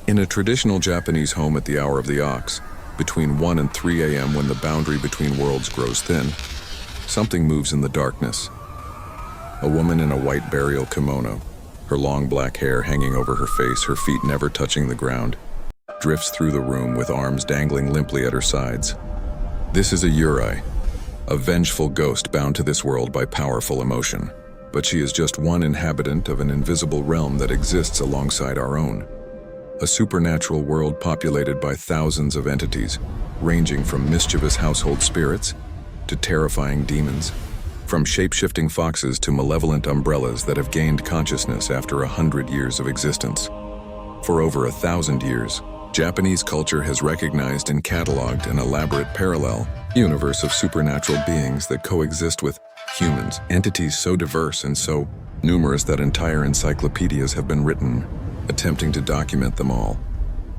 In a traditional Japanese home at the hour of the ox, between 1 and 3 a.m. when the boundary between worlds grows thin, something moves in the darkness. A woman in a white burial kimono, her long black hair hanging over her face, her feet never touching the ground, drifts through the room with arms dangling limply at her sides. This is a Yurei, a vengeful ghost bound to this world by powerful emotion. But she is just one inhabitant of an invisible realm that exists alongside our own. A supernatural world populated by thousands of entities, ranging from mischievous household spirits to terrifying demons, from shape-shifting foxes to malevolent umbrellas that have gained consciousness after 100 years of existence. For over 1,000 years, Japanese culture has recognized and cataloged an elaborate parallel universe of supernatural beings that coexist with humans, entities so diverse and so numerous that entire encyclopedias have been written, attempting to document them all.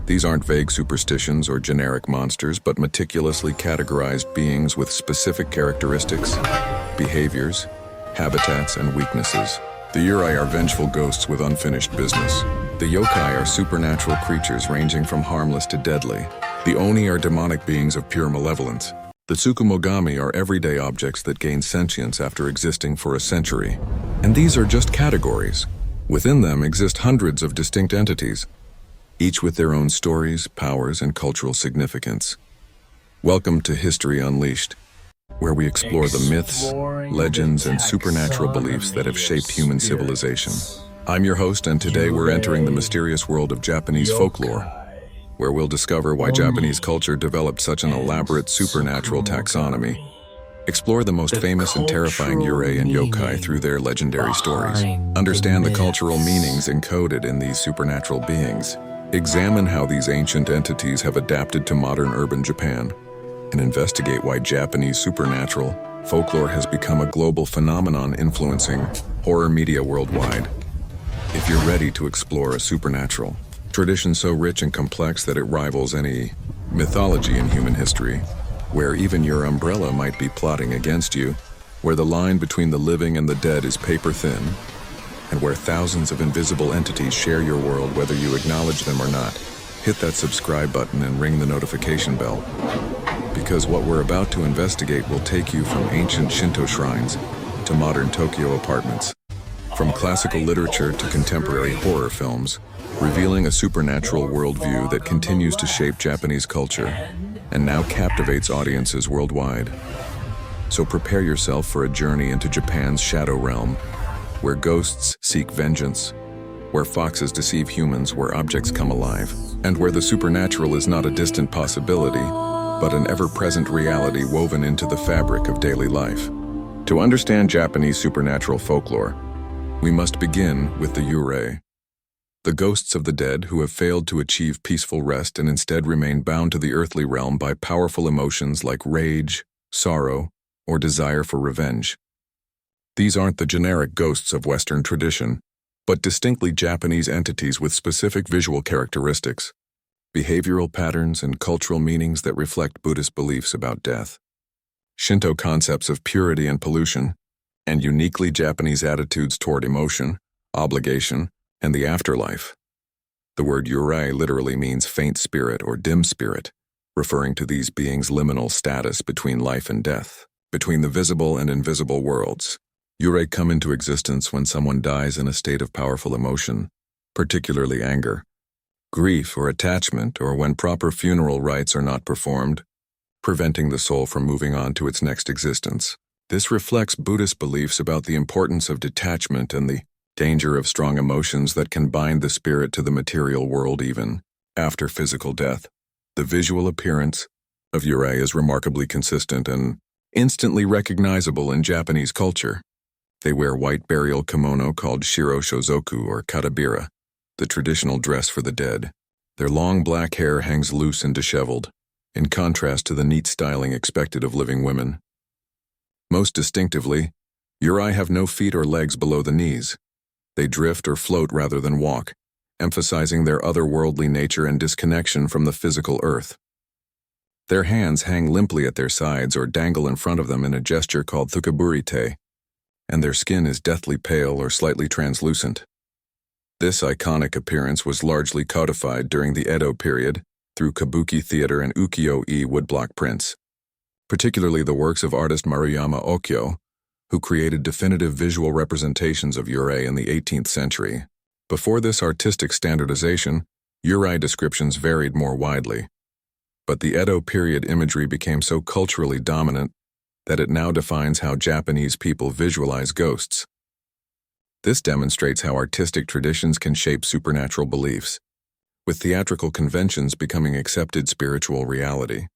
These aren't vague superstitions or generic monsters, but meticulously categorized beings with specific characteristics, behaviors, habitats, and weaknesses. The Yurei are vengeful ghosts with unfinished business. The Yokai are supernatural creatures ranging from harmless to deadly. The Oni are demonic beings of pure malevolence. The Tsukumogami are everyday objects that gain sentience after existing for a century. And these are just categories. Within them exist hundreds of distinct entities, each with their own stories, powers, and cultural significance. Welcome to History Unleashed, where we explore the myths, legends, and supernatural beliefs that have shaped human civilization. I'm your host, and today we're entering the mysterious world of Japanese folklore, where we'll discover why Japanese culture developed such an elaborate supernatural taxonomy. Explore the most famous and terrifying Yurei and Yokai through their legendary stories. Understand the cultural meanings encoded in these supernatural beings. Examine how these ancient entities have adapted to modern urban Japan, and investigate why Japanese supernatural folklore has become a global phenomenon influencing horror media worldwide. If you're ready to explore a supernatural tradition so rich and complex that it rivals any mythology in human history, where even your umbrella might be plotting against you, where the line between the living and the dead is paper thin, and where thousands of invisible entities share your world whether you acknowledge them or not, hit that subscribe button and ring the notification bell. Because what we're about to investigate will take you from ancient Shinto shrines to modern Tokyo apartments, from classical literature to contemporary horror films, revealing a supernatural worldview that continues to shape Japanese culture and now captivates audiences worldwide. So prepare yourself for a journey into Japan's shadow realm, where ghosts seek vengeance, where foxes deceive humans, where objects come alive, and where the supernatural is not a distant possibility, but an ever-present reality woven into the fabric of daily life. To understand Japanese supernatural folklore, we must begin with the Yurei, the ghosts of the dead who have failed to achieve peaceful rest and instead remain bound to the earthly realm by powerful emotions like rage, sorrow, or desire for revenge. These aren't the generic ghosts of Western tradition, but distinctly Japanese entities with specific visual characteristics, behavioral patterns, and cultural meanings that reflect Buddhist beliefs about death, Shinto concepts of purity and pollution, and uniquely Japanese attitudes toward emotion, obligation, and the afterlife. The word Yurei literally means faint spirit or dim spirit, referring to these beings' liminal status between life and death, between the visible and invisible worlds. Yurei come into existence when someone dies in a state of powerful emotion, particularly anger, grief, or attachment, or when proper funeral rites are not performed, preventing the soul from moving on to its next existence. This reflects Buddhist beliefs about the importance of detachment and the danger of strong emotions that can bind the spirit to the material world even after physical death. The visual appearance of Yurei is remarkably consistent and instantly recognizable in Japanese culture. They wear white burial kimono called shiro shozoku or katabira, the traditional dress for the dead. Their long black hair hangs loose and disheveled, in contrast to the neat styling expected of living women. Most distinctively, Yurei have no feet or legs below the knees. They drift or float rather than walk, emphasizing their otherworldly nature and disconnection from the physical earth. Their hands hang limply at their sides or dangle in front of them in a gesture called thukaburite, and their skin is deathly pale or slightly translucent. This iconic appearance was largely codified during the Edo period through kabuki theater and ukiyo-e woodblock prints, particularly the works of artist Maruyama Okyo, who created definitive visual representations of Yurei in the 18th century. Before this artistic standardization, Yurei descriptions varied more widely. But the Edo period imagery became so culturally dominant that it now defines how Japanese people visualize ghosts. This demonstrates how artistic traditions can shape supernatural beliefs, with theatrical conventions becoming accepted spiritual reality.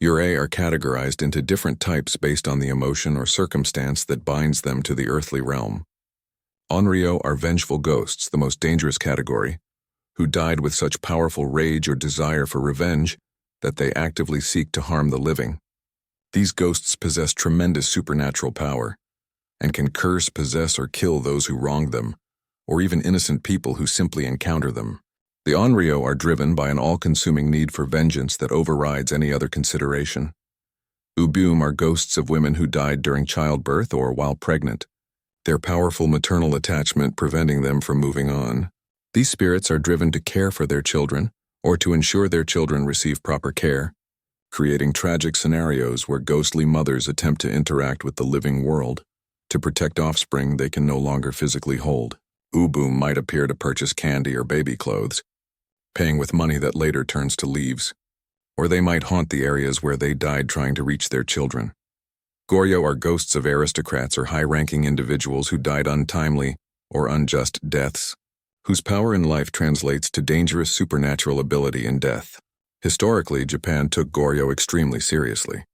Yurei are categorized into different types based on the emotion or circumstance that binds them to the earthly realm. Onryo are vengeful ghosts, the most dangerous category, who died with such powerful rage or desire for revenge that they actively seek to harm the living. These ghosts possess tremendous supernatural power and can curse, possess, or kill those who wronged them, or even innocent people who simply encounter them. The Onryo are driven by an all-consuming need for vengeance that overrides any other consideration. Ubum are ghosts of women who died during childbirth or while pregnant, their powerful maternal attachment preventing them from moving on. These spirits are driven to care for their children or to ensure their children receive proper care, creating tragic scenarios where ghostly mothers attempt to interact with the living world to protect offspring they can no longer physically hold. Ubum might appear to purchase candy or baby clothes, paying with money that later turns to leaves, or they might haunt the areas where they died trying to reach their children. Goryo are ghosts of aristocrats or high-ranking individuals who died untimely or unjust deaths, whose power in life translates to dangerous supernatural ability in death. Historically, Japan took Goryo extremely seriously.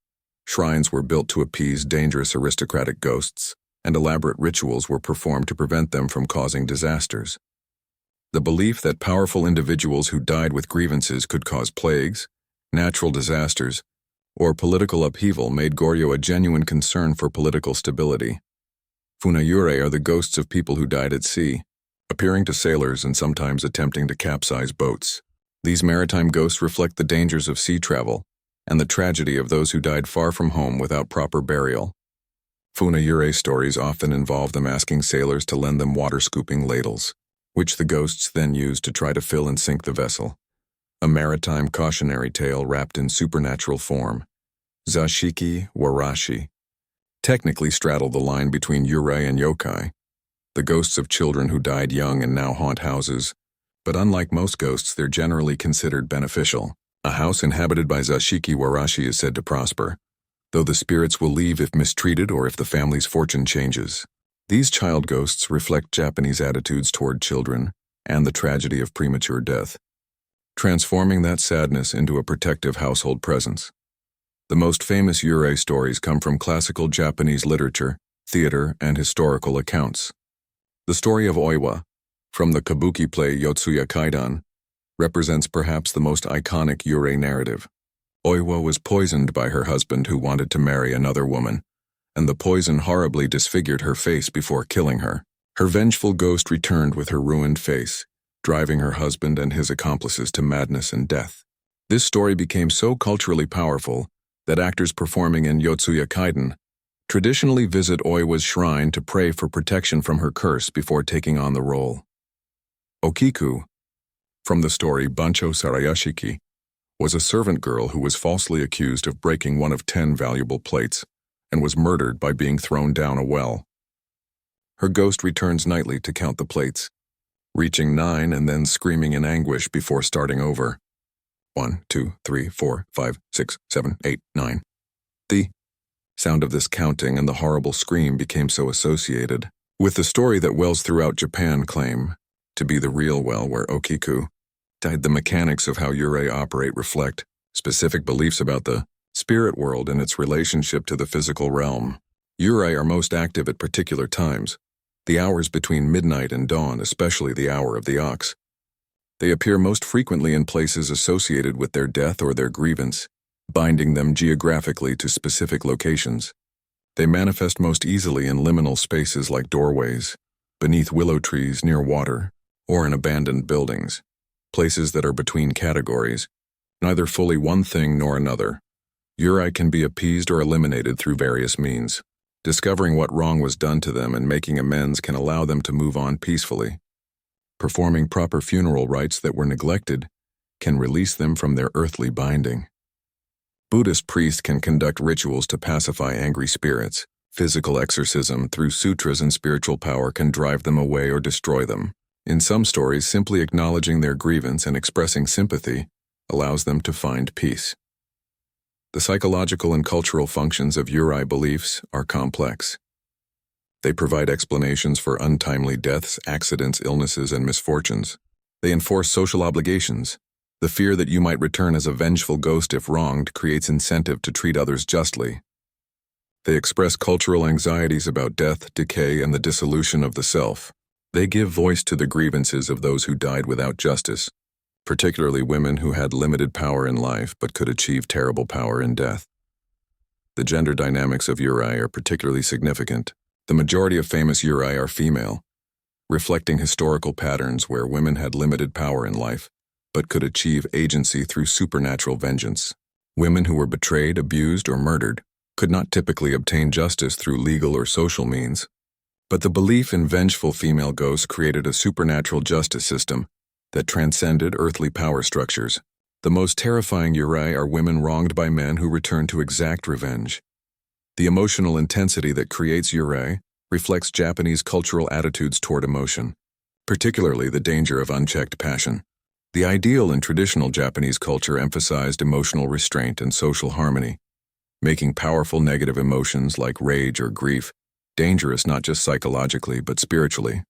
Shrines were built to appease dangerous aristocratic ghosts, and elaborate rituals were performed to prevent them from causing disasters. The belief that powerful individuals who died with grievances could cause plagues, natural disasters, or political upheaval made Goryo a genuine concern for political stability. Yurei are the ghosts of people who died at sea, appearing to sailors and sometimes attempting to capsize boats. These maritime ghosts reflect the dangers of sea travel and the tragedy of those who died far from home without proper burial. Yurei stories often involve them asking sailors to lend them water-scooping ladles, which the ghosts then use to try to fill and sink the vessel. A maritime cautionary tale wrapped in supernatural form. Zashiki Warashi technically straddle the line between Yurei and Yokai, the ghosts of children who died young and now haunt houses, but unlike most ghosts, they're generally considered beneficial. A house inhabited by Zashiki Warashi is said to prosper, though the spirits will leave if mistreated or if the family's fortune changes. These child ghosts reflect Japanese attitudes toward children and the tragedy of premature death, transforming that sadness into a protective household presence. The most famous Yurei stories come from classical Japanese literature, theater, and historical accounts. The story of Oiwa, from the kabuki play Yotsuya Kaidan, represents perhaps the most iconic Yurei narrative. Oiwa was poisoned by her husband who wanted to marry another woman, and the poison horribly disfigured her face before killing her. Her vengeful ghost returned with her ruined face, driving her husband and his accomplices to madness and death. This story became so culturally powerful that actors performing in Yotsuya Kaidan traditionally visit Oiwa's shrine to pray for protection from her curse before taking on the role. Okiku, from the story Bancho Sarayashiki, was a servant girl who was falsely accused of breaking one of 10 valuable plates and was murdered by being thrown down a well. Her ghost returns nightly to count the plates, reaching 9 and then screaming in anguish before starting over. 1, 2, 3, 4, 5, 6, 7, 8, 9. The sound of this counting and the horrible scream became so associated with the story that wells throughout Japan claim to be the real well where Okiku died. The mechanics of how Yurei operate reflect specific beliefs about the spirit world and its relationship to the physical realm. Yurei are most active at particular times, the hours between midnight and dawn, especially the hour of the ox. They appear most frequently in places associated with their death or their grievance, binding them geographically to specific locations. They manifest most easily in liminal spaces like doorways, beneath willow trees near water, or in abandoned buildings, places that are between categories, neither fully one thing nor another. Yurei can be appeased or eliminated through various means. Discovering what wrong was done to them and making amends can allow them to move on peacefully. Performing proper funeral rites that were neglected can release them from their earthly binding. Buddhist priests can conduct rituals to pacify angry spirits. Physical exorcism through sutras and spiritual power can drive them away or destroy them. In some stories, simply acknowledging their grievance and expressing sympathy allows them to find peace. The psychological and cultural functions of Yurei beliefs are complex. They provide explanations for untimely deaths, accidents, illnesses, and misfortunes. They enforce social obligations. The fear that you might return as a vengeful ghost if wronged creates incentive to treat others justly. They express cultural anxieties about death, decay, and the dissolution of the self. They give voice to the grievances of those who died without justice, particularly women who had limited power in life but could achieve terrible power in death. The gender dynamics of Yurei are particularly significant. The majority of famous Yurei are female, reflecting historical patterns where women had limited power in life but could achieve agency through supernatural vengeance. Women who were betrayed, abused, or murdered could not typically obtain justice through legal or social means, but the belief in vengeful female ghosts created a supernatural justice system that transcended earthly power structures. The most terrifying Yurei are women wronged by men who return to exact revenge. The emotional intensity that creates Yurei reflects Japanese cultural attitudes toward emotion, particularly the danger of unchecked passion. The ideal in traditional Japanese culture emphasized emotional restraint and social harmony, making powerful negative emotions like rage or grief dangerous not just psychologically but spiritually.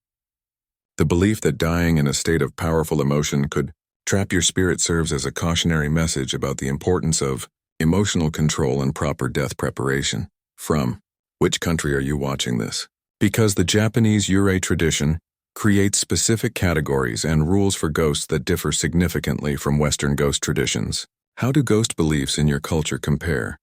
The belief that dying in a state of powerful emotion could trap your spirit serves as a cautionary message about the importance of emotional control and proper death preparation. From which country are you watching this? Because the Japanese Yurei tradition creates specific categories and rules for ghosts that differ significantly from Western ghost traditions. How do ghost beliefs in your culture compare?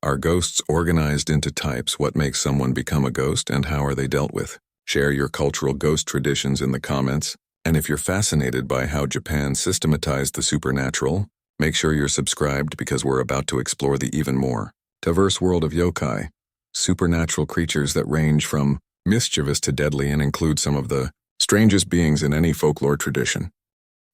Are ghosts organized into types? What makes someone become a ghost, and how are they dealt with? Share your cultural ghost traditions in the comments, and if you're fascinated by how Japan systematized the supernatural, make sure you're subscribed because we're about to explore the even more diverse world of yokai, supernatural creatures that range from mischievous to deadly and include some of the strangest beings in any folklore tradition.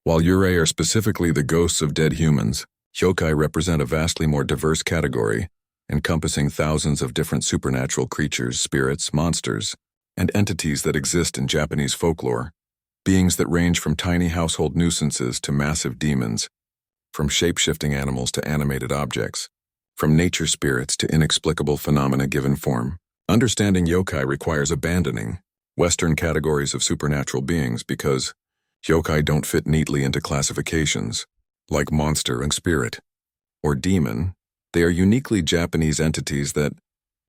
While Yurei are specifically the ghosts of dead humans, yokai represent a vastly more diverse category, encompassing thousands of different supernatural creatures, spirits, monsters, and entities that exist in Japanese folklore. Beings that range from tiny household nuisances to massive demons, from shape-shifting animals to animated objects, from nature spirits to inexplicable phenomena given form. Understanding yokai requires abandoning Western categories of supernatural beings because yokai don't fit neatly into classifications, like monster and spirit, or demon. They are uniquely Japanese entities that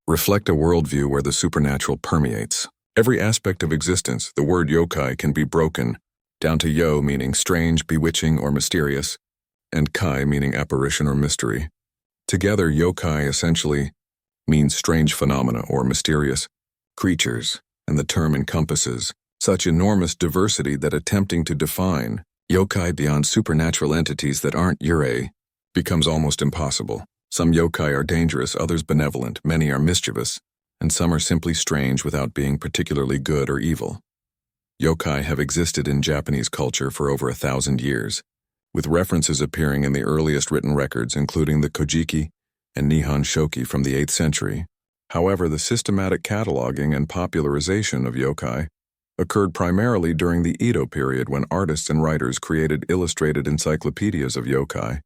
reflect a worldview where the supernatural permeates every aspect of existence. The word yokai can be broken down to yo meaning strange, bewitching, or mysterious, and kai meaning apparition or mystery. Together, yokai essentially means strange phenomena or mysterious creatures, and the term encompasses such enormous diversity that attempting to define yokai beyond supernatural entities that aren't Yurei becomes almost impossible. Some yokai are dangerous, others benevolent, many are mischievous, and some are simply strange without being particularly good or evil. Yokai have existed in Japanese culture for over 1,000 years, with references appearing in the earliest written records including the Kojiki and Nihon Shoki from the 8th century. However, the systematic cataloging and popularization of yokai occurred primarily during the Edo period when artists and writers created illustrated encyclopedias of yokai,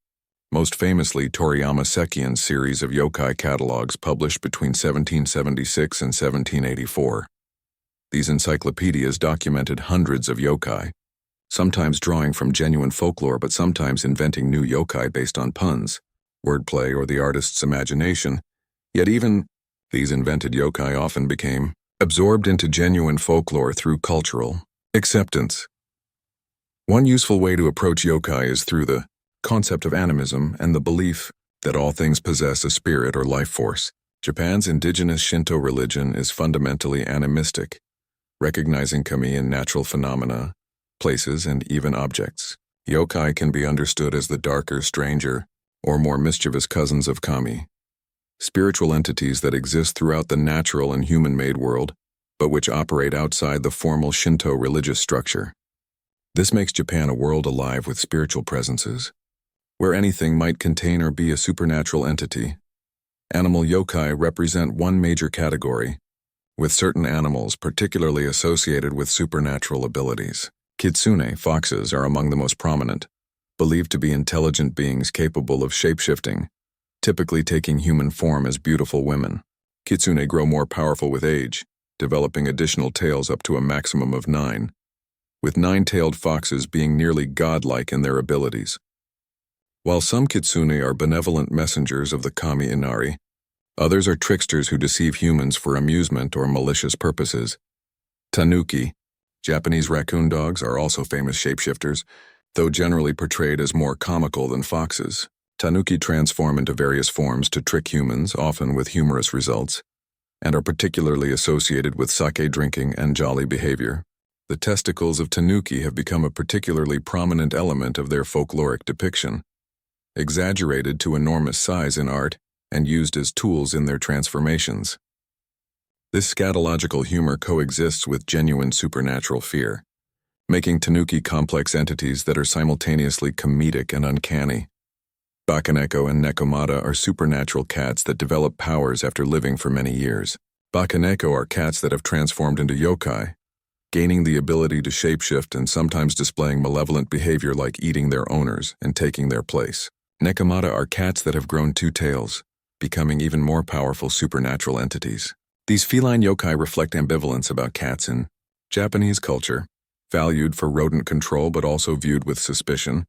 most famously Toriyama Sekien's series of yokai catalogs published between 1776 and 1784. These encyclopedias documented hundreds of yokai, sometimes drawing from genuine folklore but sometimes inventing new yokai based on puns, wordplay, or the artist's imagination. Yet even these invented yokai often became absorbed into genuine folklore through cultural acceptance. One useful way to approach yokai is through the concept of animism and the belief that all things possess a spirit or life force. Japan's indigenous Shinto religion is fundamentally animistic, recognizing kami in natural phenomena, places, and even objects. Yokai can be understood as the darker, stranger, or more mischievous cousins of kami, spiritual entities that exist throughout the natural and human-made world, but which operate outside the formal Shinto religious structure. This makes Japan a world alive with spiritual presences, where anything might contain or be a supernatural entity. Animal yokai represent one major category, with certain animals particularly associated with supernatural abilities. Kitsune, foxes, are among the most prominent, believed to be intelligent beings capable of shapeshifting, typically taking human form as beautiful women. Kitsune grow more powerful with age, developing additional tails up to a maximum of 9, with 9-tailed foxes being nearly godlike in their abilities. While some kitsune are benevolent messengers of the kami inari, others are tricksters who deceive humans for amusement or malicious purposes. Tanuki, Japanese raccoon dogs, are also famous shapeshifters, though generally portrayed as more comical than foxes. Tanuki transform into various forms to trick humans, often with humorous results, and are particularly associated with sake drinking and jolly behavior. The testicles of tanuki have become a particularly prominent element of their folkloric depiction, exaggerated to enormous size in art and used as tools in their transformations. This scatological humor coexists with genuine supernatural fear, making tanuki complex entities that are simultaneously comedic and uncanny. Bakaneko and Nekomata are supernatural cats that develop powers after living for many years. Bakaneko are cats that have transformed into yokai, gaining the ability to shapeshift and sometimes displaying malevolent behavior like eating their owners and taking their place. Nekomata are cats that have grown 2 tails, becoming even more powerful supernatural entities. These feline yokai reflect ambivalence about cats in Japanese culture, valued for rodent control but also viewed with suspicion,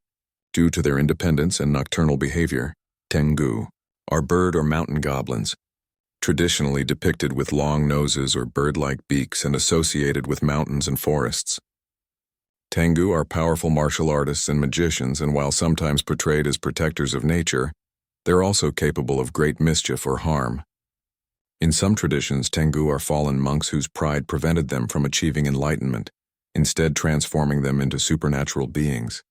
due to their independence and nocturnal behavior. Tengu are bird or mountain goblins, traditionally depicted with long noses or bird-like beaks and associated with mountains and forests. Tengu are powerful martial artists and magicians, and while sometimes portrayed as protectors of nature, they're also capable of great mischief or harm. In some traditions, Tengu are fallen monks whose pride prevented them from achieving enlightenment, instead transforming them into supernatural beings.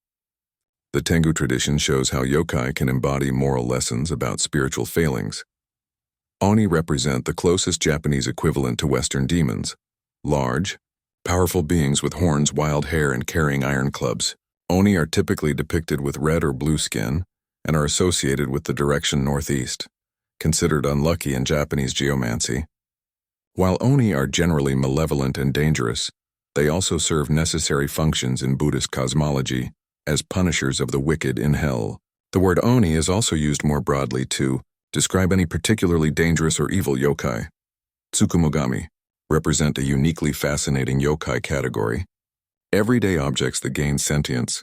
The Tengu tradition shows how yokai can embody moral lessons about spiritual failings. Oni represent the closest Japanese equivalent to Western demons, large, powerful beings with horns, wild hair, and carrying iron clubs. Oni are typically depicted with red or blue skin and are associated with the direction northeast, considered unlucky in Japanese geomancy. While Oni are generally malevolent and dangerous, they also serve necessary functions in Buddhist cosmology as punishers of the wicked in hell. The word Oni is also used more broadly to describe any particularly dangerous or evil yokai. Tsukumogami represent a uniquely fascinating yokai category, everyday objects that gain sentience,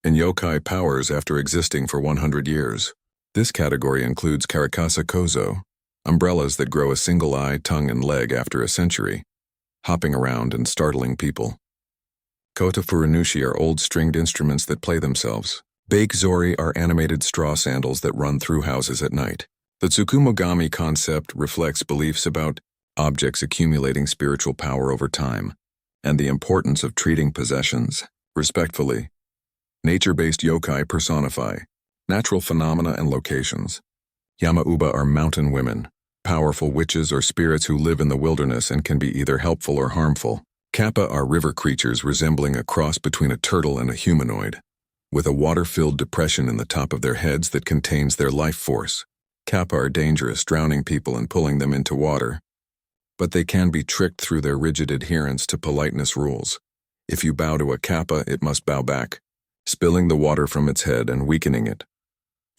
and yokai powers after existing for 100 years. This category includes karakasa kozo, umbrellas that grow a single eye, tongue, and leg after a century, hopping around and startling people. Kota furunushi are old stringed instruments that play themselves. Bake-zori are animated straw sandals that run through houses at night. The Tsukumogami concept reflects beliefs about objects accumulating spiritual power over time, and the importance of treating possessions respectfully. Nature-based yokai personify natural phenomena and locations. Yamauba are mountain women, powerful witches or spirits who live in the wilderness and can be either helpful or harmful. Kappa are river creatures resembling a cross between a turtle and a humanoid, with a water-filled depression in the top of their heads that contains their life force. Kappa are dangerous, drowning people and pulling them into water, but they can be tricked through their rigid adherence to politeness rules. If you bow to a kappa, it must bow back, spilling the water from its head and weakening it.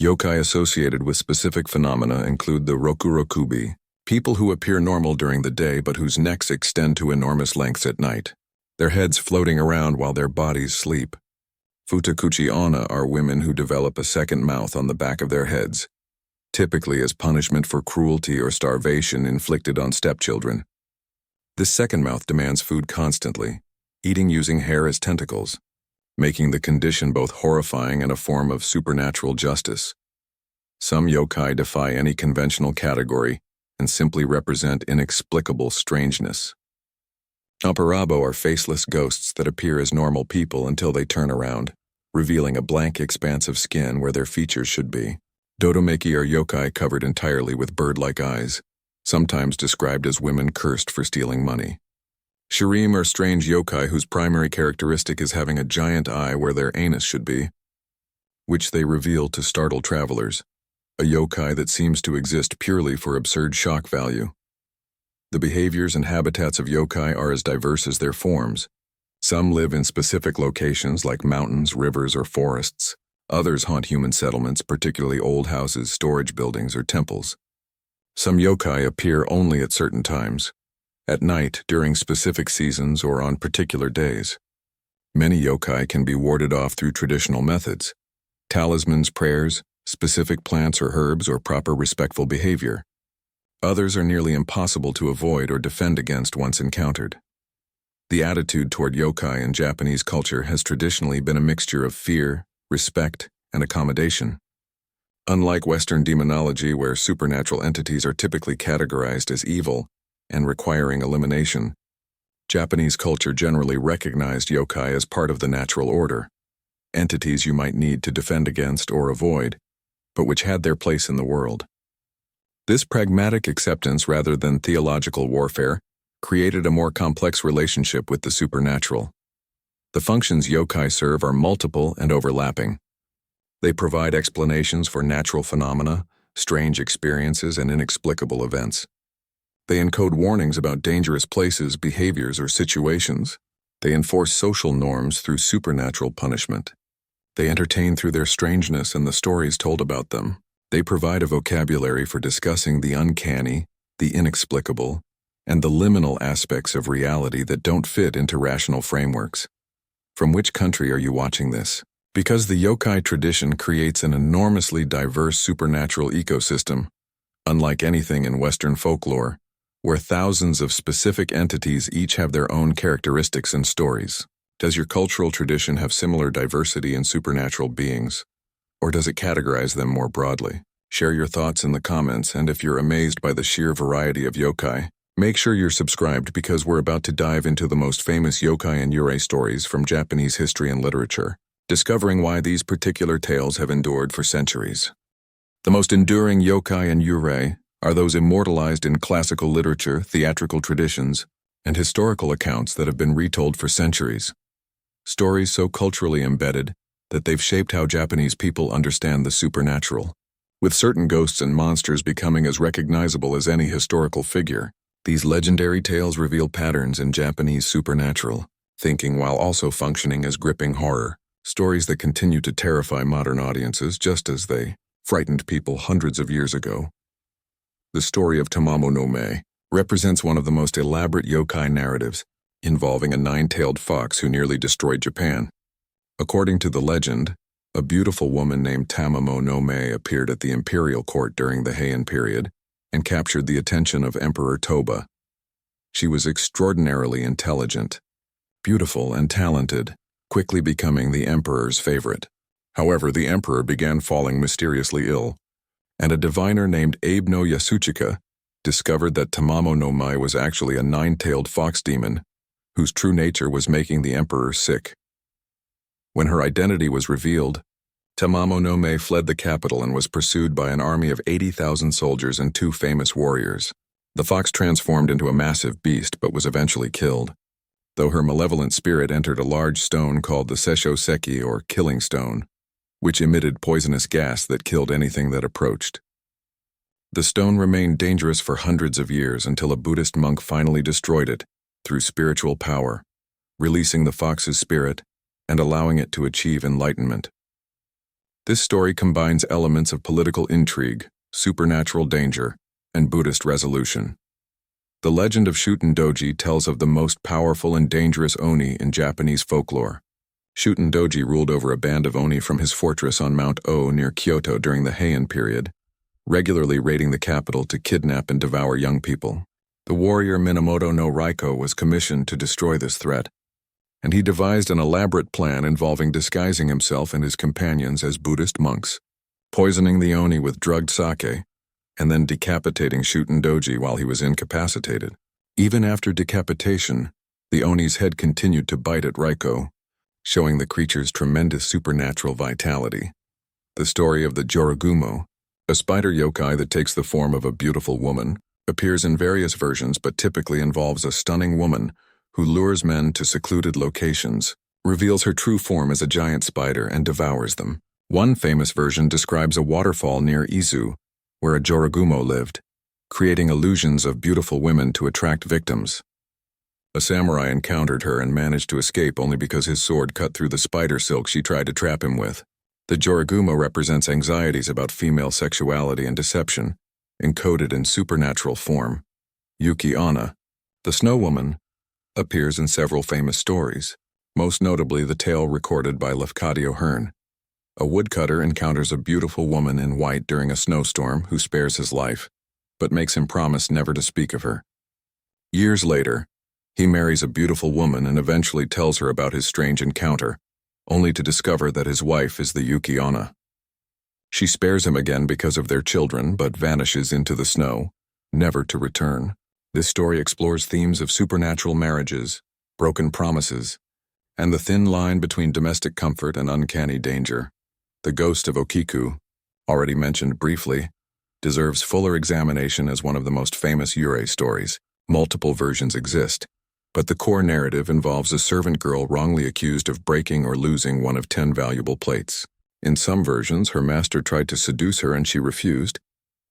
Yokai associated with specific phenomena include the rokurokubi, people who appear normal during the day but whose necks extend to enormous lengths at night, their heads floating around while their bodies sleep. Futakuchi onna are women who develop a second mouth on the back of their heads, typically as punishment for cruelty or starvation inflicted on stepchildren. This second mouth demands food constantly, eating using hair as tentacles, making the condition both horrifying and a form of supernatural justice. Some yokai defy any conventional category and simply represent inexplicable strangeness. Aparabo are faceless ghosts that appear as normal people until they turn around, revealing a blank expanse of skin where their features should be. Dodomeki are yokai covered entirely with bird-like eyes, sometimes described as women cursed for stealing money. Shirime are strange yokai whose primary characteristic is having a giant eye where their anus should be, which they reveal to startle travelers, a yokai that seems to exist purely for absurd shock value. The behaviors and habitats of yokai are as diverse as their forms. Some live in specific locations like mountains, rivers, or forests. Others haunt human settlements, particularly old houses, storage buildings, or temples. Some yokai appear only at certain times, at night, during specific seasons, or on particular days. Many yokai can be warded off through traditional methods: talismans, prayers, specific plants or herbs, or proper respectful behavior. Others are nearly impossible to avoid or defend against once encountered. The attitude toward yokai in Japanese culture has traditionally been a mixture of fear, respect, and accommodation. Unlike Western demonology, where supernatural entities are typically categorized as evil and requiring elimination, Japanese culture generally recognized yokai as part of the natural order, entities you might need to defend against or avoid, but which had their place in the world. This pragmatic acceptance rather than theological warfare created a more complex relationship with the supernatural. The functions yokai serve are multiple and overlapping. They provide explanations for natural phenomena, strange experiences, and inexplicable events. They encode warnings about dangerous places, behaviors, or situations. They enforce social norms through supernatural punishment. They entertain through their strangeness and the stories told about them. They provide a vocabulary for discussing the uncanny, the inexplicable, and the liminal aspects of reality that don't fit into rational frameworks. From which country are you watching this? Because the yokai tradition creates an enormously diverse supernatural ecosystem, unlike anything in Western folklore, where thousands of specific entities each have their own characteristics and stories. Does your cultural tradition have similar diversity in supernatural beings, or does it categorize them more broadly? Share your thoughts in the comments, and if you're amazed by the sheer variety of yokai, make sure you're subscribed because we're about to dive into the most famous yokai and yurei stories from Japanese history and literature, discovering why these particular tales have endured for centuries. The most enduring yokai and yurei are those immortalized in classical literature, theatrical traditions, and historical accounts that have been retold for centuries. Stories so culturally embedded that they've shaped how Japanese people understand the supernatural, with certain ghosts and monsters becoming as recognizable as any historical figure. These legendary tales reveal patterns in Japanese supernatural thinking while also functioning as gripping horror, stories that continue to terrify modern audiences just as they frightened people hundreds of years ago. The story of Tamamo no Mae represents one of the most elaborate yokai narratives, involving a nine-tailed fox who nearly destroyed Japan. According to the legend, a beautiful woman named Tamamo no Mae appeared at the imperial court during the Heian period and captured the attention of Emperor Toba. She was extraordinarily intelligent, beautiful, and talented, quickly becoming the emperor's favorite. However, the emperor began falling mysteriously ill, and a diviner named Abe no Yasuchika discovered that Tamamo no Mae was actually a nine-tailed fox demon, whose true nature was making the emperor sick. When her identity was revealed, Tamamo no Mae fled the capital and was pursued by an army of 80,000 soldiers and two famous warriors. The fox transformed into a massive beast but was eventually killed, though her malevolent spirit entered a large stone called the Seisho Seki, or killing stone, which emitted poisonous gas that killed anything that approached. The stone remained dangerous for hundreds of years until a Buddhist monk finally destroyed it through spiritual power, releasing the fox's spirit and allowing it to achieve enlightenment. This story combines elements of political intrigue, supernatural danger, and Buddhist resolution. The legend of Shuten Doji tells of the most powerful and dangerous Oni in Japanese folklore. Shuten Doji ruled over a band of Oni from his fortress on Mount O near Kyoto during the Heian period, regularly raiding the capital to kidnap and devour young people. The warrior Minamoto no Raiko was commissioned to destroy this threat, and he devised an elaborate plan involving disguising himself and his companions as Buddhist monks, poisoning the Oni with drugged sake, and then decapitating Shuten Doji while he was incapacitated. Even after decapitation, the Oni's head continued to bite at Raiko, showing the creature's tremendous supernatural vitality. The story of the Jorogumo, a spider yokai that takes the form of a beautiful woman, appears in various versions but typically involves a stunning woman who lures men to secluded locations, reveals her true form as a giant spider and devours them. One famous version describes a waterfall near Izu, where a Joragumo lived, creating illusions of beautiful women to attract victims. A samurai encountered her and managed to escape only because his sword cut through the spider silk she tried to trap him with. The Joragumo represents anxieties about female sexuality and deception, encoded in supernatural form. Yuki Onna, the Snow Woman, appears in several famous stories, most notably the tale recorded by Lafcadio Hearn. A woodcutter encounters a beautiful woman in white during a snowstorm who spares his life, but makes him promise never to speak of her. Years later, he marries a beautiful woman and eventually tells her about his strange encounter, only to discover that his wife is the Yuki Onna. She spares him again because of their children, but vanishes into the snow, never to return. This story explores themes of supernatural marriages, broken promises, and the thin line between domestic comfort and uncanny danger. The Ghost of Okiku, already mentioned briefly, deserves fuller examination as one of the most famous Yurei stories. Multiple versions exist, but the core narrative involves a servant girl wrongly accused of breaking or losing one of 10 valuable plates. In some versions, her master tried to seduce her and she refused,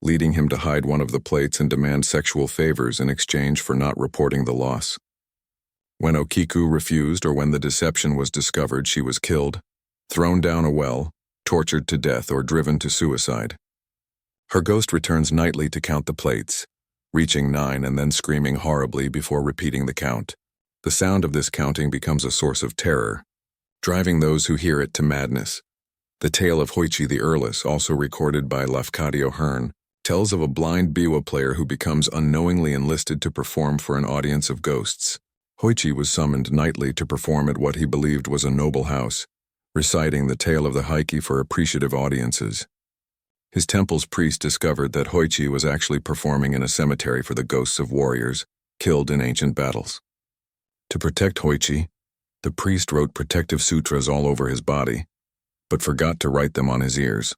leading him to hide one of the plates and demand sexual favors in exchange for not reporting the loss. When Okiku refused or when the deception was discovered, she was killed, thrown down a well, tortured to death, or driven to suicide. Her ghost returns nightly to count the plates, reaching 9 and then screaming horribly before repeating the count. The sound of this counting becomes a source of terror, driving those who hear it to madness. The tale of Hoichi the Earless, also recorded by Lafcadio Hearn, tells of a blind biwa player who becomes unknowingly enlisted to perform for an audience of ghosts. Hoichi was summoned nightly to perform at what he believed was a noble house, reciting the tale of the Heike for appreciative audiences. His temple's priest discovered that Hoichi was actually performing in a cemetery for the ghosts of warriors killed in ancient battles. To protect Hoichi, the priest wrote protective sutras all over his body, but forgot to write them on his ears.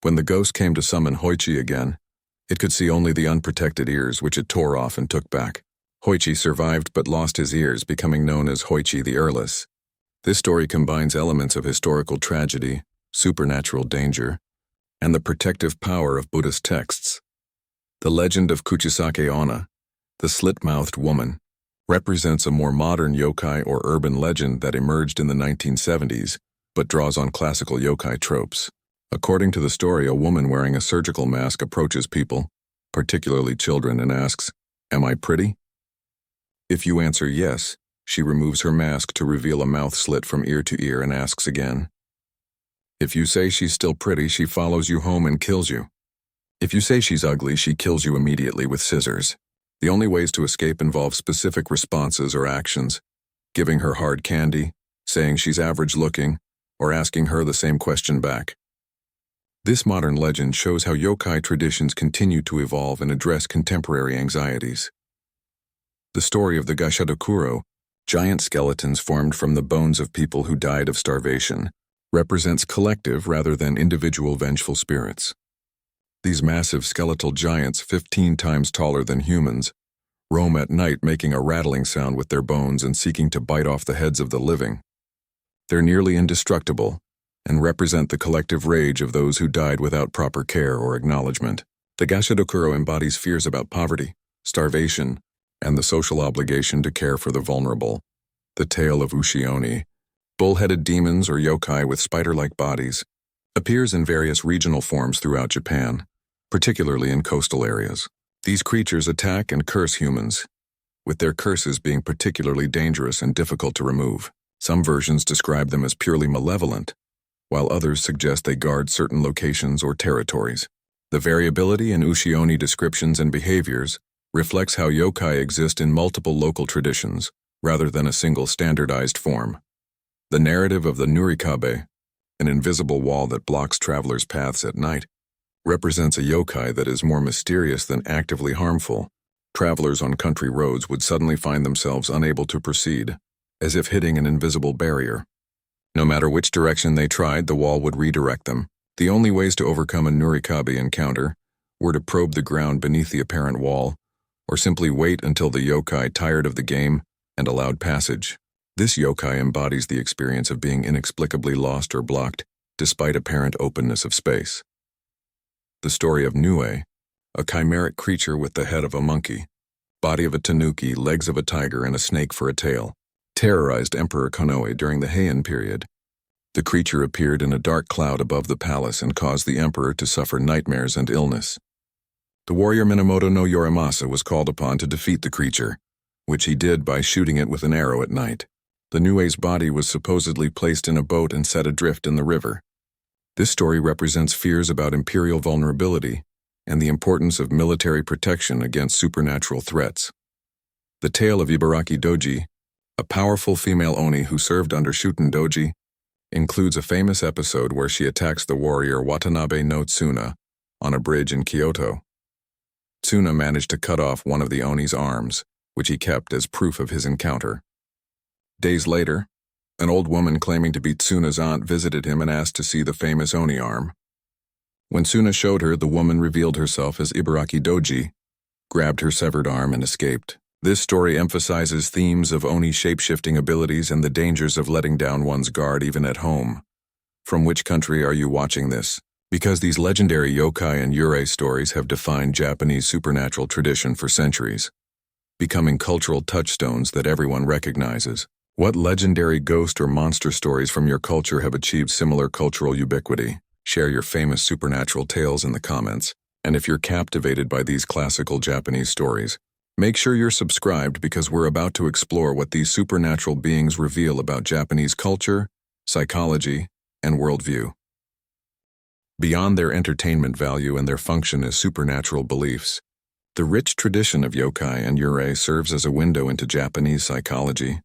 When the ghost came to summon Hoichi again, it could see only the unprotected ears, which it tore off and took back. Hoichi survived but lost his ears, becoming known as Hoichi the Earless. This story combines elements of historical tragedy, supernatural danger, and the protective power of Buddhist texts. The legend of Kuchisake Onna, the slit-mouthed woman, represents a more modern yokai or urban legend that emerged in the 1970s, but draws on classical yokai tropes. According to the story, a woman wearing a surgical mask approaches people, particularly children, and asks, "Am I pretty?" If you answer yes, she removes her mask to reveal a mouth slit from ear to ear and asks again. If you say she's still pretty, she follows you home and kills you. If you say she's ugly, she kills you immediately with scissors. The only ways to escape involve specific responses or actions, giving her hard candy, saying she's average looking, or asking her the same question back. This modern legend shows how yokai traditions continue to evolve and address contemporary anxieties. The story of the Gashadokuro, giant skeletons formed from the bones of people who died of starvation, represents collective rather than individual vengeful spirits. These massive skeletal giants, 15 times taller than humans, roam at night making a rattling sound with their bones and seeking to bite off the heads of the living. They're nearly indestructible and represent the collective rage of those who died without proper care or acknowledgement. The Gashadokuro embodies fears about poverty, starvation, and the social obligation to care for the vulnerable. The tale of Ushioni, bull-headed demons or yokai with spider-like bodies, appears in various regional forms throughout Japan, particularly in coastal areas. These creatures attack and curse humans, with their curses being particularly dangerous and difficult to remove. Some versions describe them as purely malevolent, while others suggest they guard certain locations or territories. The variability in Ushioni descriptions and behaviors reflects how yokai exist in multiple local traditions, rather than a single standardized form. The narrative of the Nurikabe, an invisible wall that blocks travelers' paths at night, represents a yokai that is more mysterious than actively harmful. Travelers on country roads would suddenly find themselves unable to proceed, as if hitting an invisible barrier. No matter which direction they tried, the wall would redirect them. The only ways to overcome a Nurikabe encounter were to probe the ground beneath the apparent wall, or simply wait until the yokai, tired of the game, and allowed passage. This yokai embodies the experience of being inexplicably lost or blocked, despite apparent openness of space. The story of Yurei, a chimeric creature with the head of a monkey, body of a tanuki, legs of a tiger, and a snake for a tail, terrorized Emperor Konoe during the Heian period. The creature appeared in a dark cloud above the palace and caused the emperor to suffer nightmares and illness. The warrior Minamoto no Yorimasa was called upon to defeat the creature, which he did by shooting it with an arrow at night. The Yuei's body was supposedly placed in a boat and set adrift in the river. This story represents fears about imperial vulnerability and the importance of military protection against supernatural threats. The tale of Ibaraki Doji, a powerful female Oni who served under Shuten Doji, includes a famous episode where she attacks the warrior Watanabe no Tsuna on a bridge in Kyoto. Tsuna managed to cut off one of the Oni's arms, which he kept as proof of his encounter. Days later, an old woman claiming to be Tsuna's aunt visited him and asked to see the famous Oni arm. When Tsuna showed her, the woman revealed herself as Ibaraki Doji, grabbed her severed arm, and escaped. This story emphasizes themes of Oni shape-shifting abilities and the dangers of letting down one's guard even at home. From which country are you watching this? Because these legendary yokai and yurei stories have defined Japanese supernatural tradition for centuries, becoming cultural touchstones that everyone recognizes. What legendary ghost or monster stories from your culture have achieved similar cultural ubiquity? Share your famous supernatural tales in the comments. And if you're captivated by these classical Japanese stories, make sure you're subscribed because we're about to explore what these supernatural beings reveal about Japanese culture, psychology, and worldview. Beyond their entertainment value and their function as supernatural beliefs, the rich tradition of yokai and yurei serves as a window into Japanese psychology,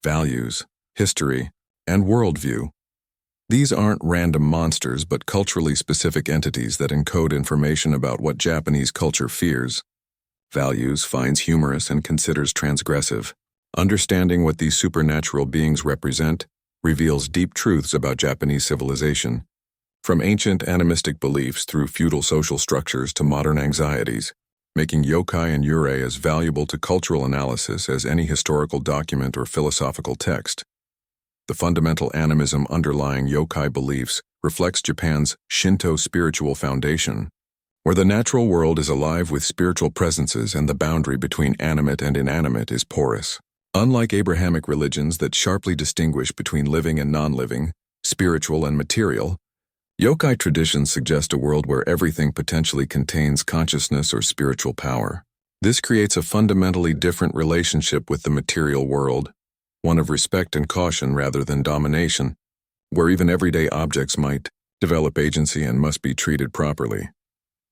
values, history, and worldview. These aren't random monsters but culturally specific entities that encode information about what Japanese culture fears, values, finds humorous, and considers transgressive. Understanding what these supernatural beings represent reveals deep truths about Japanese civilization, from ancient animistic beliefs through feudal social structures to modern anxieties, making yokai and yurei as valuable to cultural analysis as any historical document or philosophical text. The fundamental animism underlying yokai beliefs reflects Japan's Shinto spiritual foundation, where the natural world is alive with spiritual presences and the boundary between animate and inanimate is porous. Unlike Abrahamic religions that sharply distinguish between living and non-living, spiritual and material, yokai traditions suggest a world where everything potentially contains consciousness or spiritual power. This creates a fundamentally different relationship with the material world, one of respect and caution rather than domination, where even everyday objects might develop agency and must be treated properly.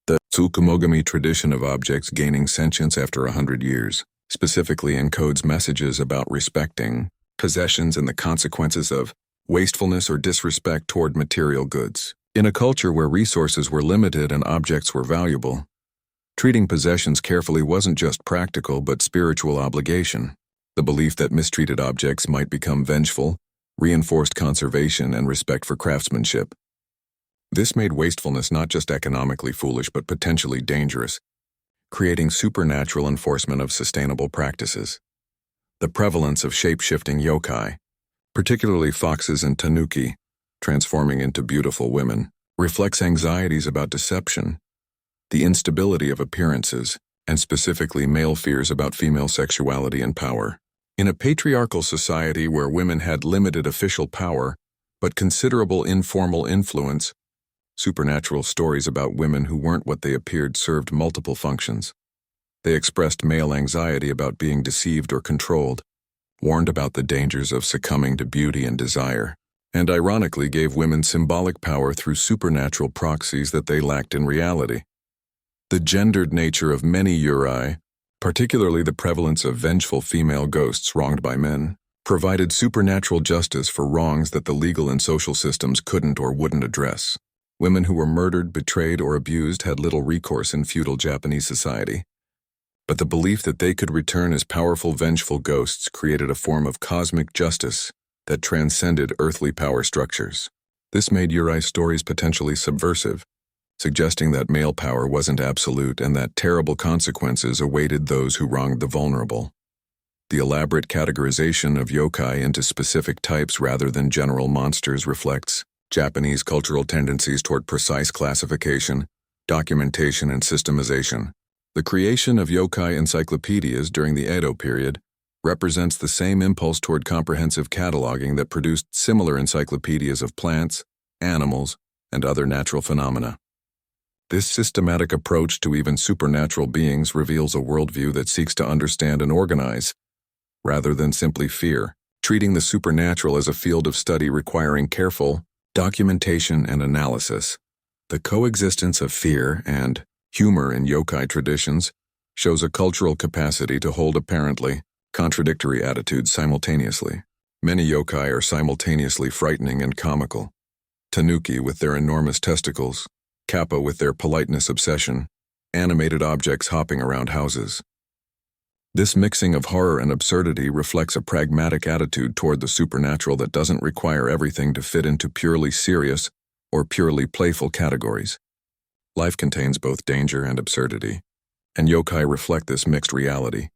The Tsukumogami tradition of objects gaining sentience after 100 years specifically encodes messages about respecting possessions and the consequences of wastefulness or disrespect toward material goods. In a culture where resources were limited and objects were valuable, treating possessions carefully wasn't just practical but spiritual obligation. The belief that mistreated objects might become vengeful reinforced conservation and respect for craftsmanship. This made wastefulness not just economically foolish but potentially dangerous, creating supernatural enforcement of sustainable practices. The prevalence of shape-shifting yokai, particularly foxes and tanuki, transforming into beautiful women, reflects anxieties about deception, the instability of appearances, and specifically male fears about female sexuality and power. In a patriarchal society where women had limited official power but considerable informal influence, supernatural stories about women who weren't what they appeared served multiple functions. They expressed male anxiety about being deceived or controlled, warned about the dangers of succumbing to beauty and desire, and ironically gave women symbolic power through supernatural proxies that they lacked in reality. The gendered nature of many yurei, particularly the prevalence of vengeful female ghosts wronged by men, provided supernatural justice for wrongs that the legal and social systems couldn't or wouldn't address. Women who were murdered, betrayed, or abused had little recourse in feudal Japanese society, but the belief that they could return as powerful, vengeful ghosts created a form of cosmic justice that transcended earthly power structures. This made yurei stories potentially subversive, suggesting that male power wasn't absolute and that terrible consequences awaited those who wronged the vulnerable. The elaborate categorization of yokai into specific types rather than general monsters reflects Japanese cultural tendencies toward precise classification, documentation, and systemization. The creation of yokai encyclopedias during the Edo period represents the same impulse toward comprehensive cataloging that produced similar encyclopedias of plants, animals, and other natural phenomena. This systematic approach to even supernatural beings reveals a worldview that seeks to understand and organize, rather than simply fear, treating the supernatural as a field of study requiring careful documentation and analysis. The coexistence of fear and humor in yokai traditions shows a cultural capacity to hold apparently contradictory attitudes simultaneously. Many yokai are simultaneously frightening and comical. Tanuki with their enormous testicles, kappa with their politeness obsession, animated objects hopping around houses. This mixing of horror and absurdity reflects a pragmatic attitude toward the supernatural that doesn't require everything to fit into purely serious or purely playful categories. Life contains both danger and absurdity, and yokai reflect this mixed reality.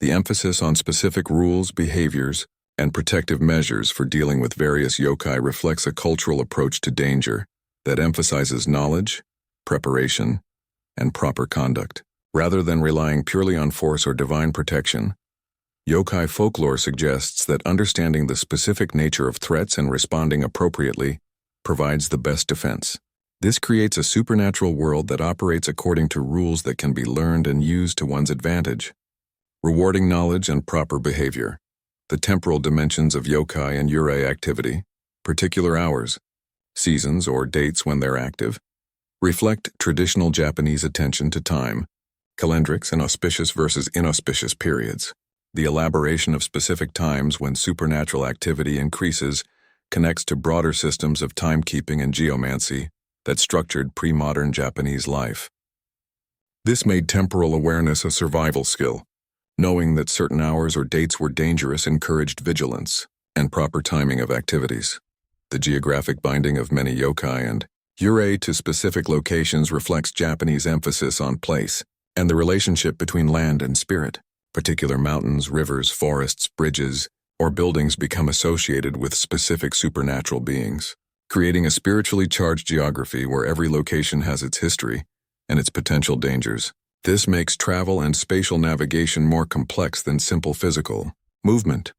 The emphasis on specific rules, behaviors, and protective measures for dealing with various yokai reflects a cultural approach to danger that emphasizes knowledge, preparation, and proper conduct. Rather than relying purely on force or divine protection, yokai folklore suggests that understanding the specific nature of threats and responding appropriately provides the best defense. This creates a supernatural world that operates according to rules that can be learned and used to one's advantage, rewarding knowledge and proper behavior. The temporal dimensions of yokai and Yurei activity, particular hours, seasons, or dates when they're active, reflect traditional Japanese attention to time, calendrics, and auspicious versus inauspicious periods. The elaboration of specific times when supernatural activity increases connects to broader systems of timekeeping and geomancy that structured pre-modern Japanese life. This made temporal awareness a survival skill. Knowing that certain hours or dates were dangerous encouraged vigilance and proper timing of activities. The geographic binding of many yokai and Yurei to specific locations reflects Japanese emphasis on place and the relationship between land and spirit. Particular mountains, rivers, forests, bridges, or buildings become associated with specific supernatural beings, creating a spiritually charged geography where every location has its history and its potential dangers. This makes travel and spatial navigation more complex than simple physical movement.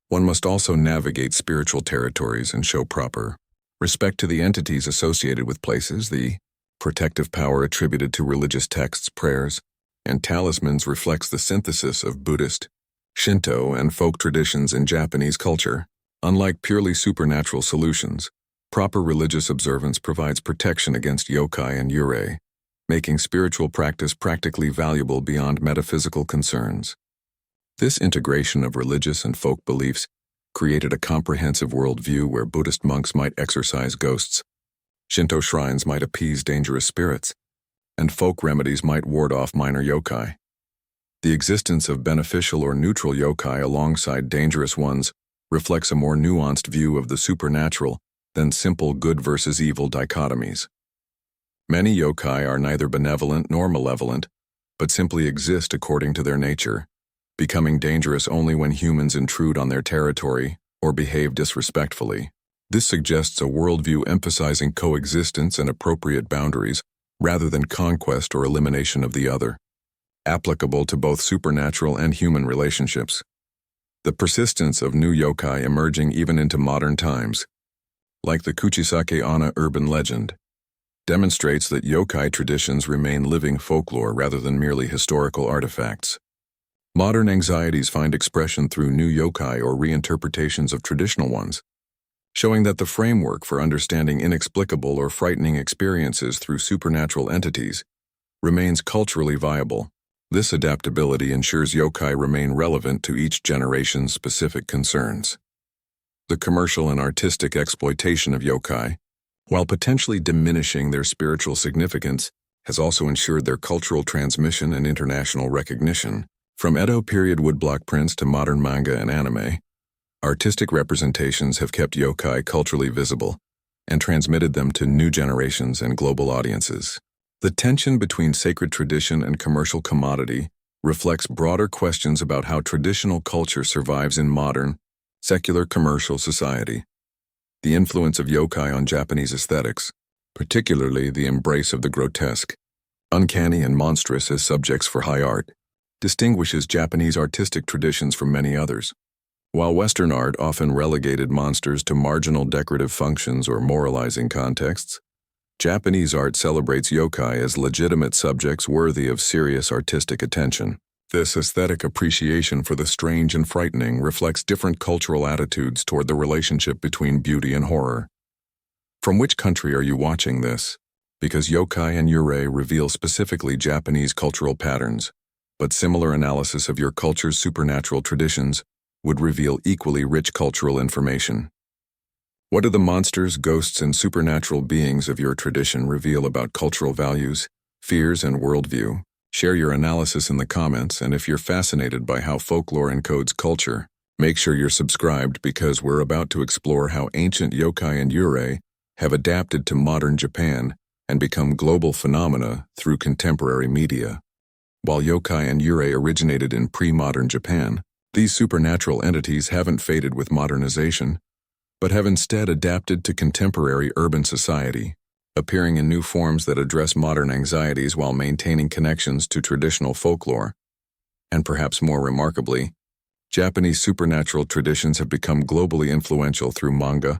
One must also navigate spiritual territories and show proper respect to the entities associated with places. The protective power attributed to religious texts, prayers, and talismans reflects the synthesis of Buddhist, Shinto, and folk traditions in Japanese culture. Unlike purely supernatural solutions, proper religious observance provides protection against yokai and Yurei, making spiritual practice practically valuable beyond metaphysical concerns. This integration of religious and folk beliefs created a comprehensive worldview where Buddhist monks might exorcise ghosts, Shinto shrines might appease dangerous spirits, and folk remedies might ward off minor yokai. The existence of beneficial or neutral yokai alongside dangerous ones reflects a more nuanced view of the supernatural than simple good versus evil dichotomies. Many yokai are neither benevolent nor malevolent, but simply exist according to their nature, becoming dangerous only when humans intrude on their territory or behave disrespectfully. This suggests a worldview emphasizing coexistence and appropriate boundaries rather than conquest or elimination of the other, applicable to both supernatural and human relationships. The persistence of new yokai emerging even into modern times, like the Kuchisake Onna urban legend, demonstrates that yokai traditions remain living folklore rather than merely historical artifacts. Modern anxieties find expression through new yokai or reinterpretations of traditional ones, showing that the framework for understanding inexplicable or frightening experiences through supernatural entities remains culturally viable. This adaptability ensures yokai remain relevant to each generation's specific concerns. The commercial and artistic exploitation of yokai, while potentially diminishing their spiritual significance, has also ensured their cultural transmission and international recognition. From Edo period woodblock prints to modern manga and anime, artistic representations have kept yokai culturally visible and transmitted them to new generations and global audiences. The tension between sacred tradition and commercial commodity reflects broader questions about how traditional culture survives in modern, secular commercial society. The influence of yokai on Japanese aesthetics, particularly the embrace of the grotesque, uncanny and monstrous as subjects for high art, distinguishes Japanese artistic traditions from many others. While Western art often relegated monsters to marginal decorative functions or moralizing contexts, Japanese art celebrates yokai as legitimate subjects worthy of serious artistic attention. This aesthetic appreciation for the strange and frightening reflects different cultural attitudes toward the relationship between beauty and horror. From which country are you watching this? Because yokai and yurei reveal specifically Japanese cultural patterns, but similar analysis of your culture's supernatural traditions would reveal equally rich cultural information. What do the monsters, ghosts, and supernatural beings of your tradition reveal about cultural values, fears, and worldview? Share your analysis in the comments, and if you're fascinated by how folklore encodes culture, make sure you're subscribed because we're about to explore how ancient yokai and yurei have adapted to modern Japan and become global phenomena through contemporary media. While yokai and yurei originated in pre-modern Japan, these supernatural entities haven't faded with modernization, but have instead adapted to contemporary urban society, appearing in new forms that address modern anxieties while maintaining connections to traditional folklore. And perhaps more remarkably, Japanese supernatural traditions have become globally influential through manga,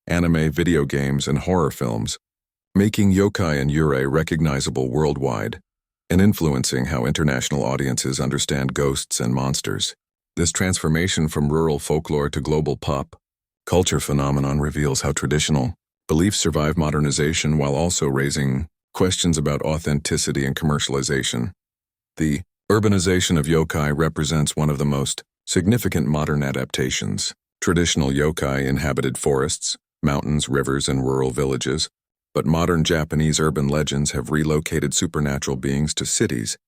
anime, video games, and horror films, making yokai and yurei recognizable worldwide and influencing how international audiences understand ghosts and monsters. This transformation from rural folklore to global pop culture phenomenon reveals how traditional beliefs survive modernization while also raising questions about authenticity and commercialization. The urbanization of yokai represents one of the most significant modern adaptations. Traditional yokai inhabited forests, mountains, rivers, and rural villages, but modern Japanese urban legends have relocated supernatural beings to cities,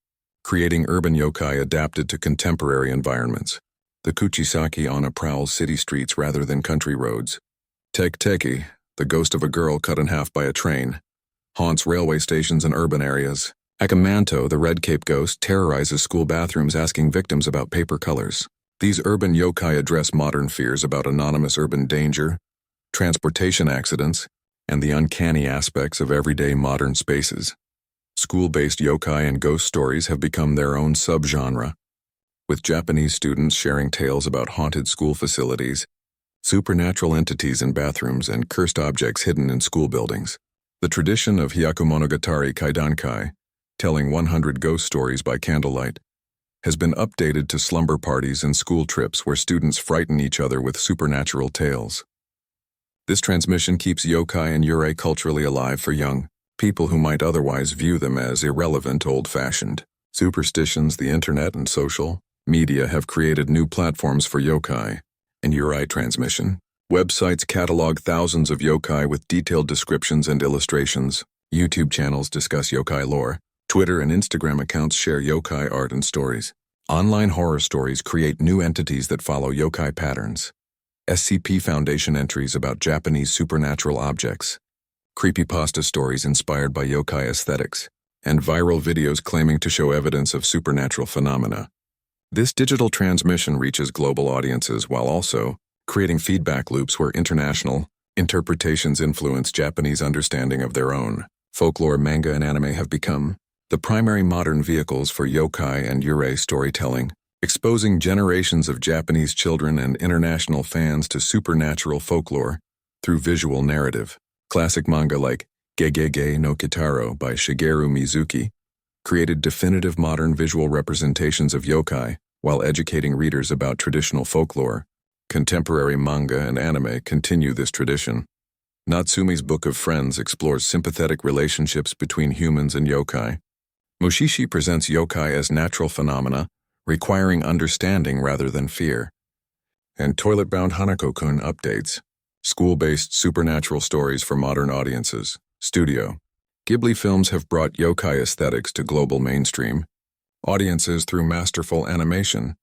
creating urban yokai adapted to contemporary environments. The Kuchisaki Onna prowls city streets rather than country roads. Teki, the ghost of a girl cut in half by a train, haunts railway stations and urban areas. Akamanto, the red cape ghost, terrorizes school bathrooms asking victims about paper colors. These urban yokai address modern fears about anonymous urban danger, transportation accidents, and the uncanny aspects of everyday modern spaces. School-based yokai and ghost stories have become their own subgenre, with Japanese students sharing tales about haunted school facilities, supernatural entities in bathrooms, and cursed objects hidden in school buildings. The tradition of Hyakumonogatari Kaidankai, telling 100 ghost stories by candlelight, has been updated to slumber parties and school trips where students frighten each other with supernatural tales. This transmission keeps yokai and yurei culturally alive for young people who might otherwise view them as irrelevant, old-fashioned. Superstitions, the internet, and social media have created new platforms for yokai and yurei transmission. Websites catalog thousands of yokai with detailed descriptions and illustrations. YouTube channels discuss yokai lore. Twitter and Instagram accounts share yokai art and stories. Online horror stories create new entities that follow yokai patterns. SCP Foundation entries about Japanese supernatural objects. Creepypasta stories inspired by yokai aesthetics, and viral videos claiming to show evidence of supernatural phenomena. This digital transmission reaches global audiences while also creating feedback loops where international interpretations influence Japanese understanding of their own. Folklore, manga, and anime have become the primary modern vehicles for yokai and yurei storytelling, exposing generations of Japanese children and international fans to supernatural folklore through visual narrative. Classic manga like Gegege no Kitaro by Shigeru Mizuki created definitive modern visual representations of yokai while educating readers about traditional folklore. Contemporary manga and anime continue this tradition. Natsume's Book of Friends explores sympathetic relationships between humans and yokai. Mushishi presents yokai as natural phenomena, requiring understanding rather than fear. And Toilet-Bound Hanako-kun updates school-based supernatural stories for modern audiences. Studio Ghibli films have brought yokai aesthetics to global mainstream audiences through masterful animation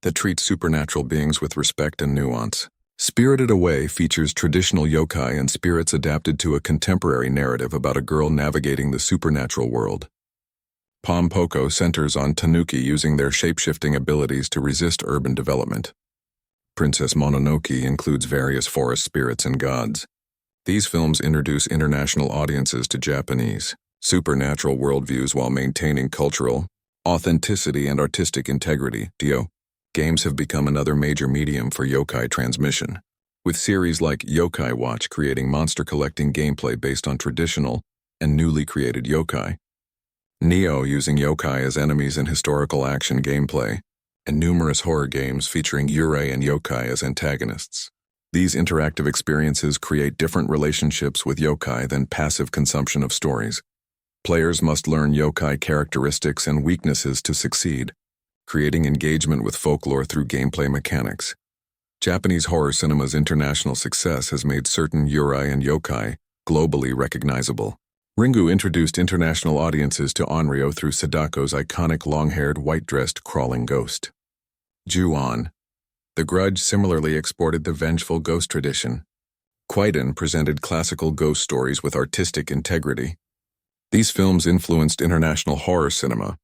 that treats supernatural beings with respect and nuance. Spirited Away features traditional yokai and spirits adapted to a contemporary narrative about a girl navigating the supernatural world. Pompoko centers on tanuki using their shape-shifting abilities to resist urban development. Princess Mononoke includes various forest spirits and gods. These films introduce international audiences to Japanese, supernatural worldviews while maintaining cultural authenticity and artistic integrity. Games have become another major medium for yokai transmission, with series like Yokai Watch creating monster-collecting gameplay based on traditional and newly created yokai. Neo using yokai as enemies in historical action gameplay, and numerous horror games featuring Yurei and yokai as antagonists. These interactive experiences create different relationships with yokai than passive consumption of stories. Players must learn yokai characteristics and weaknesses to succeed, creating engagement with folklore through gameplay mechanics. Japanese horror cinema's international success has made certain Yurei and yokai globally recognizable. Ringu introduced international audiences to Onryo through Sadako's iconic long-haired, white-dressed crawling ghost. Ju-on. The Grudge similarly exported the vengeful ghost tradition. Kwaidan presented classical ghost stories with artistic integrity. These films influenced international horror cinema,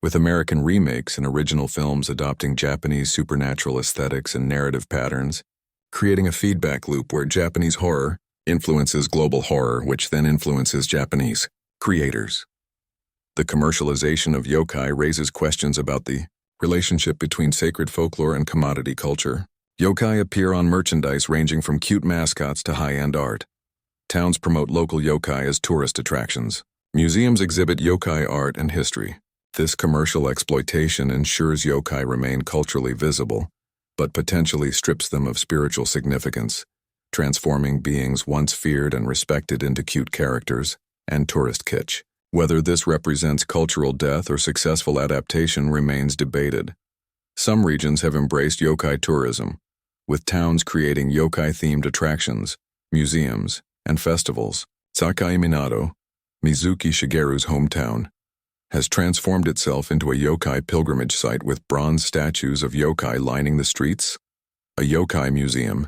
with American remakes and original films adopting Japanese supernatural aesthetics and narrative patterns, creating a feedback loop where Japanese horror influences global horror, which then influences Japanese creators. The commercialization of yokai raises questions about the relationship between sacred folklore and commodity culture. Yokai appear on merchandise ranging from cute mascots to high-end art. Towns promote local yokai as tourist attractions. Museums exhibit yokai art and history. This commercial exploitation ensures yokai remain culturally visible, but potentially strips them of spiritual significance, transforming beings once feared and respected into cute characters and tourist kitsch. Whether this represents cultural death or successful adaptation remains debated. Some regions have embraced yokai tourism, with towns creating yokai-themed attractions, museums, and festivals. Sakai Minato, Mizuki Shigeru's hometown, has transformed itself into a yokai pilgrimage site with bronze statues of yokai lining the streets, a yokai museum,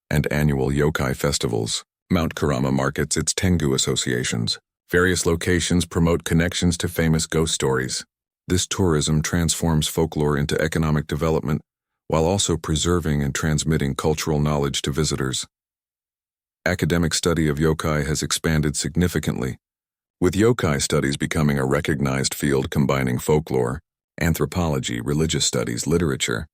and annual yokai festivals. Mount Kurama markets its Tengu associations. Various locations promote connections to famous ghost stories. This tourism transforms folklore into economic development while also preserving and transmitting cultural knowledge to visitors. Academic study of yokai has expanded significantly, with yokai studies becoming a recognized field combining folklore, anthropology, religious studies, literature,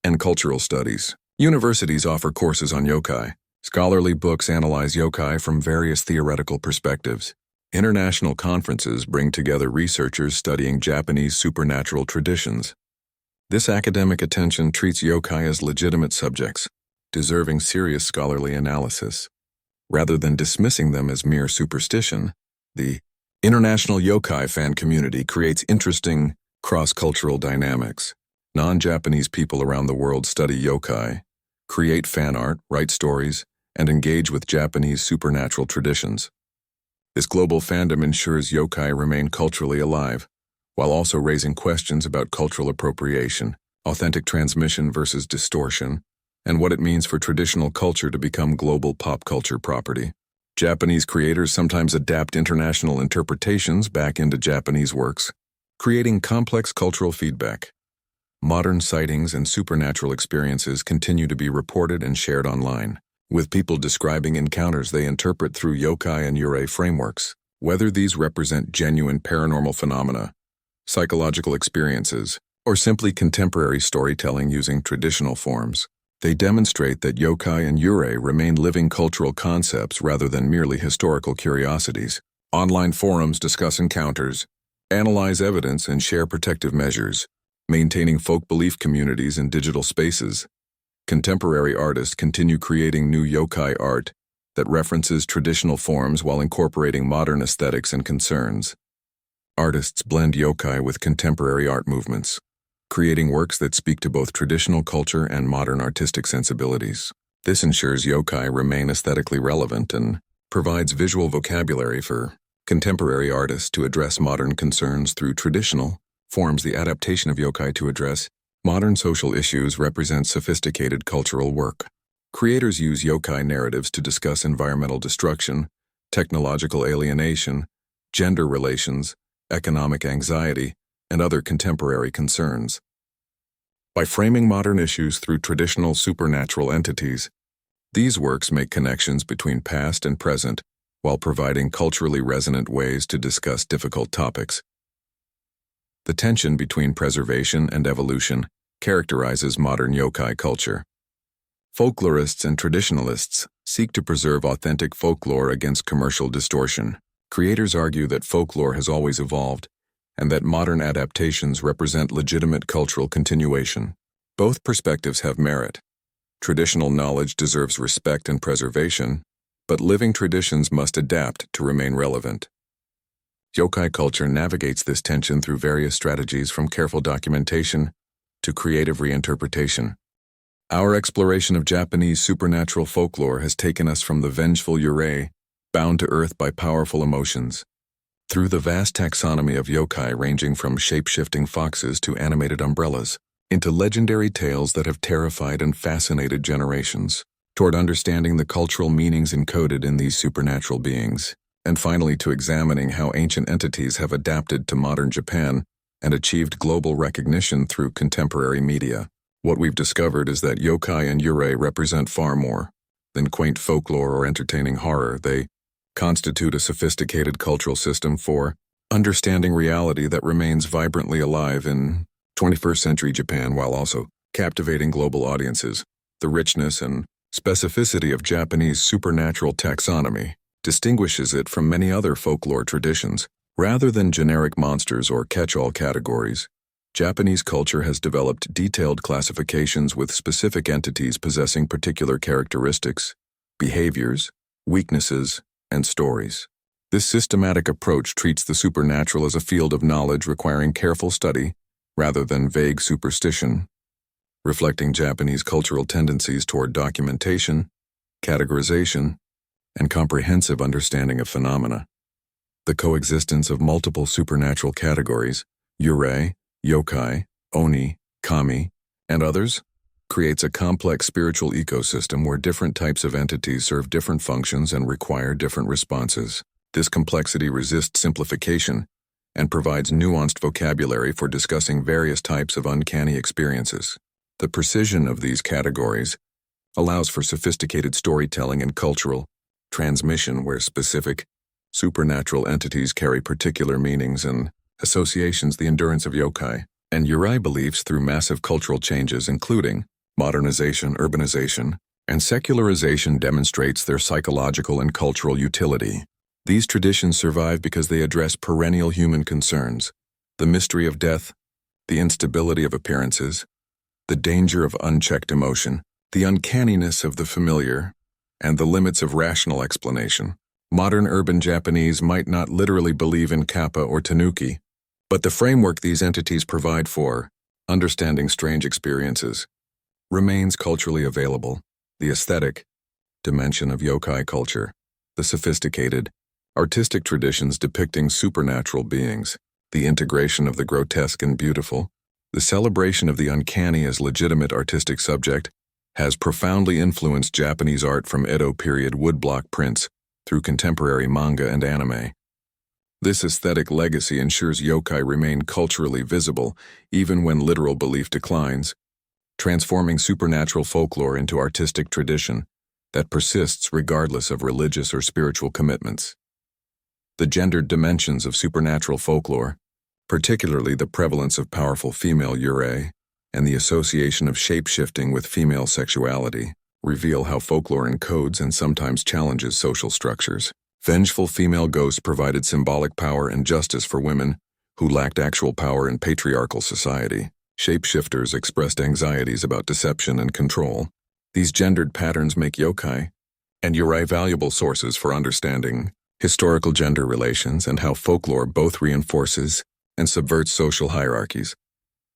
and cultural studies. Universities offer courses on yokai. Scholarly books analyze yokai from various theoretical perspectives. International conferences bring together researchers studying Japanese supernatural traditions. This academic attention treats yokai as legitimate subjects, deserving serious scholarly analysis. Rather than dismissing them as mere superstition, the international yokai fan community creates interesting cross-cultural dynamics. Non-Japanese people around the world study yokai, create fan art, write stories, and engage with Japanese supernatural traditions. This global fandom ensures yokai remain culturally alive, while also raising questions about cultural appropriation, authentic transmission versus distortion, and what it means for traditional culture to become global pop culture property. Japanese creators sometimes adapt international interpretations back into Japanese works, creating complex cultural feedback. Modern sightings and supernatural experiences continue to be reported and shared online, with people describing encounters they interpret through yokai and yurei frameworks. Whether these represent genuine paranormal phenomena, psychological experiences, or simply contemporary storytelling using traditional forms, they demonstrate that yokai and yurei remain living cultural concepts rather than merely historical curiosities. Online forums discuss encounters, analyze evidence, and share protective measures, maintaining folk belief communities in digital spaces. Contemporary artists continue creating new yokai art that references traditional forms while incorporating modern aesthetics and concerns. Artists blend yokai with contemporary art movements, creating works that speak to both traditional culture and modern artistic sensibilities. This ensures yokai remain aesthetically relevant and provides visual vocabulary for contemporary artists to address modern concerns through traditional forms. The adaptation of yokai to address modern social issues represents sophisticated cultural work. Creators use yokai narratives to discuss environmental destruction, technological alienation, gender relations, economic anxiety, and other contemporary concerns. By framing modern issues through traditional supernatural entities, these works make connections between past and present while providing culturally resonant ways to discuss difficult topics. The tension between preservation and evolution characterizes modern yokai culture. Folklorists and traditionalists seek to preserve authentic folklore against commercial distortion. Creators argue that folklore has always evolved, and that modern adaptations represent legitimate cultural continuation. Both perspectives have merit. Traditional knowledge deserves respect and preservation, but living traditions must adapt to remain relevant. Yokai culture navigates this tension through various strategies from careful documentation to creative reinterpretation. Our exploration of Japanese supernatural folklore has taken us from the vengeful Yurei, bound to earth by powerful emotions, through the vast taxonomy of yokai ranging from shape-shifting foxes to animated umbrellas, into legendary tales that have terrified and fascinated generations, toward understanding the cultural meanings encoded in these supernatural beings, and finally to examining how ancient entities have adapted to modern Japan and achieved global recognition through contemporary media. What we've discovered is that yokai and yurei represent far more than quaint folklore or entertaining horror. They constitute a sophisticated cultural system for understanding reality that remains vibrantly alive in 21st century Japan while also captivating global audiences. The richness and specificity of Japanese supernatural taxonomy distinguishes it from many other folklore traditions. Rather than generic monsters or catch-all categories, Japanese culture has developed detailed classifications with specific entities possessing particular characteristics, behaviors, weaknesses, and stories. This systematic approach treats the supernatural as a field of knowledge requiring careful study rather than vague superstition, reflecting Japanese cultural tendencies toward documentation, categorization, and comprehensive understanding of phenomena. The coexistence of multiple supernatural categories, yurei, yokai, oni, kami, and others, creates a complex spiritual ecosystem where different types of entities serve different functions and require different responses. This complexity resists simplification and provides nuanced vocabulary for discussing various types of uncanny experiences. The precision of these categories allows for sophisticated storytelling and cultural transmission where specific supernatural entities carry particular meanings and associations. The endurance of yokai and yurei beliefs through massive cultural changes including modernization, urbanization, and secularization demonstrates their psychological and cultural utility. These traditions survive because they address perennial human concerns, the mystery of death, the instability of appearances, the danger of unchecked emotion, the uncanniness of the familiar, and the limits of rational explanation. Modern urban Japanese might not literally believe in kappa or tanuki, but the framework these entities provide for understanding strange experiences remains culturally available. The aesthetic dimension of yokai culture, the sophisticated, artistic traditions depicting supernatural beings, the integration of the grotesque and beautiful, the celebration of the uncanny as legitimate artistic subject, has profoundly influenced Japanese art from Edo period woodblock prints through contemporary manga and anime. This aesthetic legacy ensures yokai remain culturally visible even when literal belief declines, transforming supernatural folklore into artistic tradition that persists regardless of religious or spiritual commitments. The gendered dimensions of supernatural folklore, particularly the prevalence of powerful female yurei and the association of shape-shifting with female sexuality, reveal how folklore encodes and sometimes challenges social structures. Vengeful female ghosts provided symbolic power and justice for women who lacked actual power in patriarchal society. Shapeshifters expressed anxieties about deception and control. These gendered patterns make yokai and yurei valuable sources for understanding historical gender relations and how folklore both reinforces and subverts social hierarchies.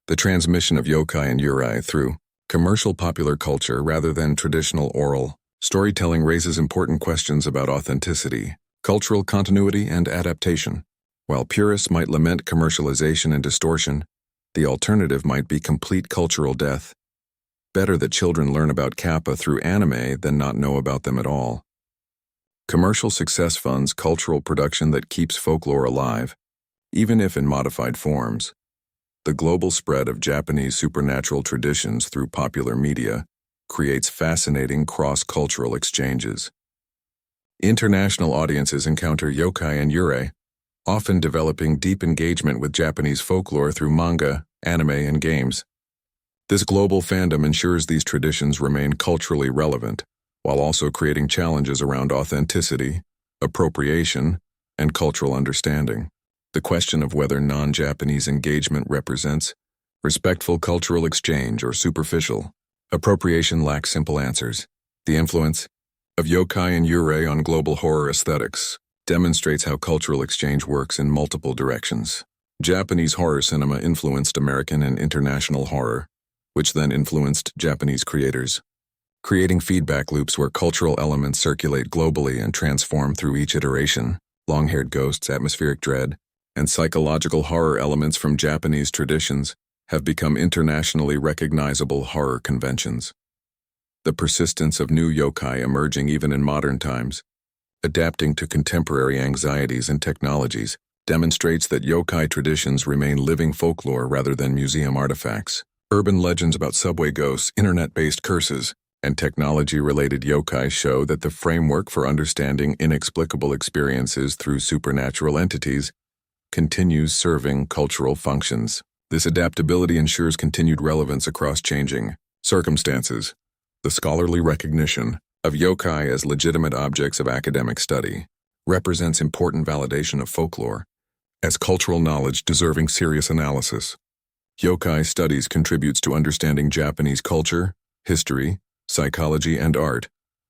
The transmission of yokai and yurei through commercial popular culture rather than traditional oral storytelling raises important questions about authenticity, cultural continuity, and adaptation. While purists might lament commercialization and distortion, the alternative might be complete cultural death. Better that children learn about kappa through anime than not know about them at all. Commercial success funds cultural production that keeps folklore alive, even if in modified forms. The global spread of Japanese supernatural traditions through popular media creates fascinating cross-cultural exchanges. International audiences encounter yokai and yurei, often developing deep engagement with Japanese folklore through manga, anime, and games. This global fandom ensures these traditions remain culturally relevant, while also creating challenges around authenticity, appropriation, and cultural understanding. The question of whether non-Japanese engagement represents respectful cultural exchange or superficial appropriation lacks simple answers. The influence of yokai and yurei on global horror aesthetics demonstrates how cultural exchange works in multiple directions. Japanese horror cinema influenced American and international horror, which then influenced Japanese creators, creating feedback loops where cultural elements circulate globally and transform through each iteration. Long-haired ghosts, atmospheric dread, and psychological horror elements from Japanese traditions have become internationally recognizable horror conventions. The persistence of new yokai emerging even in modern times, adapting to contemporary anxieties and technologies, demonstrates that yokai traditions remain living folklore rather than museum artifacts. Urban legends about subway ghosts, internet-based curses, and technology-related yokai show that the framework for understanding inexplicable experiences through supernatural entities continues serving cultural functions. This adaptability ensures continued relevance across changing circumstances. The scholarly recognition of yokai as legitimate objects of academic study represents important validation of folklore as cultural knowledge deserving serious analysis. Yokai studies contributes to understanding Japanese culture, history, psychology, and art,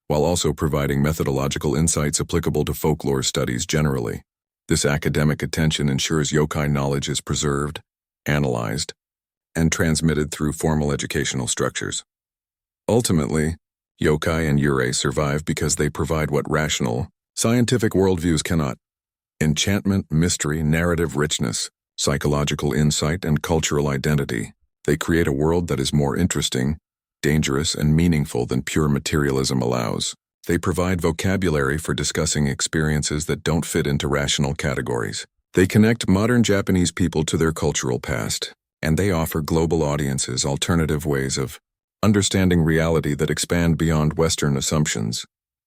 while also providing methodological insights applicable to folklore studies generally. This academic attention ensures yokai knowledge is preserved, analyzed, and transmitted through formal educational structures. Ultimately, yokai and yurei survive because they provide what rational, scientific worldviews cannot: enchantment, mystery, narrative richness, psychological insight, and cultural identity. They create a world that is more interesting, dangerous, and meaningful than pure materialism allows. They provide vocabulary for discussing experiences that don't fit into rational categories. They connect modern Japanese people to their cultural past, and they offer global audiences alternative ways of understanding reality that expand beyond Western assumptions.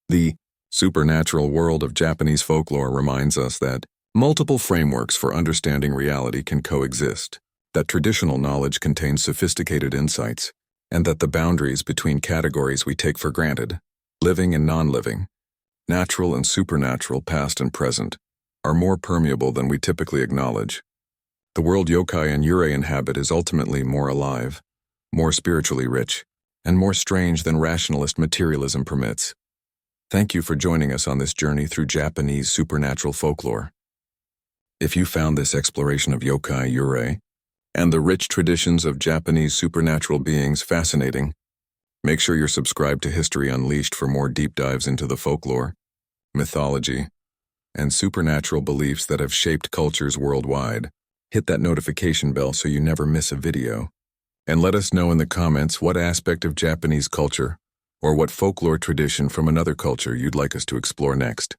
The supernatural world of Japanese folklore reminds us that multiple frameworks for understanding reality can coexist, that traditional knowledge contains sophisticated insights, and that the boundaries between categories we take for granted, living and non-living, natural and supernatural, past and present, are more permeable than we typically acknowledge. The world yokai and yurei inhabit is ultimately more alive, more spiritually rich, and more strange than rationalist materialism permits. Thank you for joining us on this journey through Japanese supernatural folklore. If you found this exploration of yokai, yurei, and the rich traditions of Japanese supernatural beings fascinating, make sure you're subscribed to History Unleashed for more deep dives into the folklore, mythology, and supernatural beliefs that have shaped cultures worldwide. Hit that notification bell so you never miss a video. And let us know in the comments what aspect of Japanese culture or what folklore tradition from another culture you'd like us to explore next.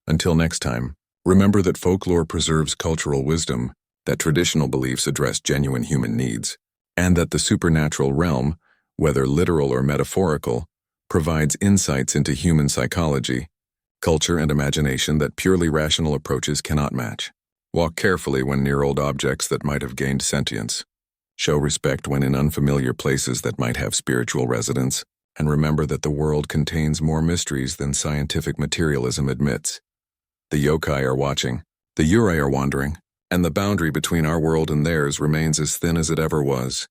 Until next time, remember that folklore preserves cultural wisdom, that traditional beliefs address genuine human needs, and that the supernatural realm, whether literal or metaphorical, provides insights into human psychology, culture, and imagination that purely rational approaches cannot match. Walk carefully when near old objects that might have gained sentience. Show respect when in unfamiliar places that might have spiritual resonance, and remember that the world contains more mysteries than scientific materialism admits. The yokai are watching, the yurei are wandering, and the boundary between our world and theirs remains as thin as it ever was.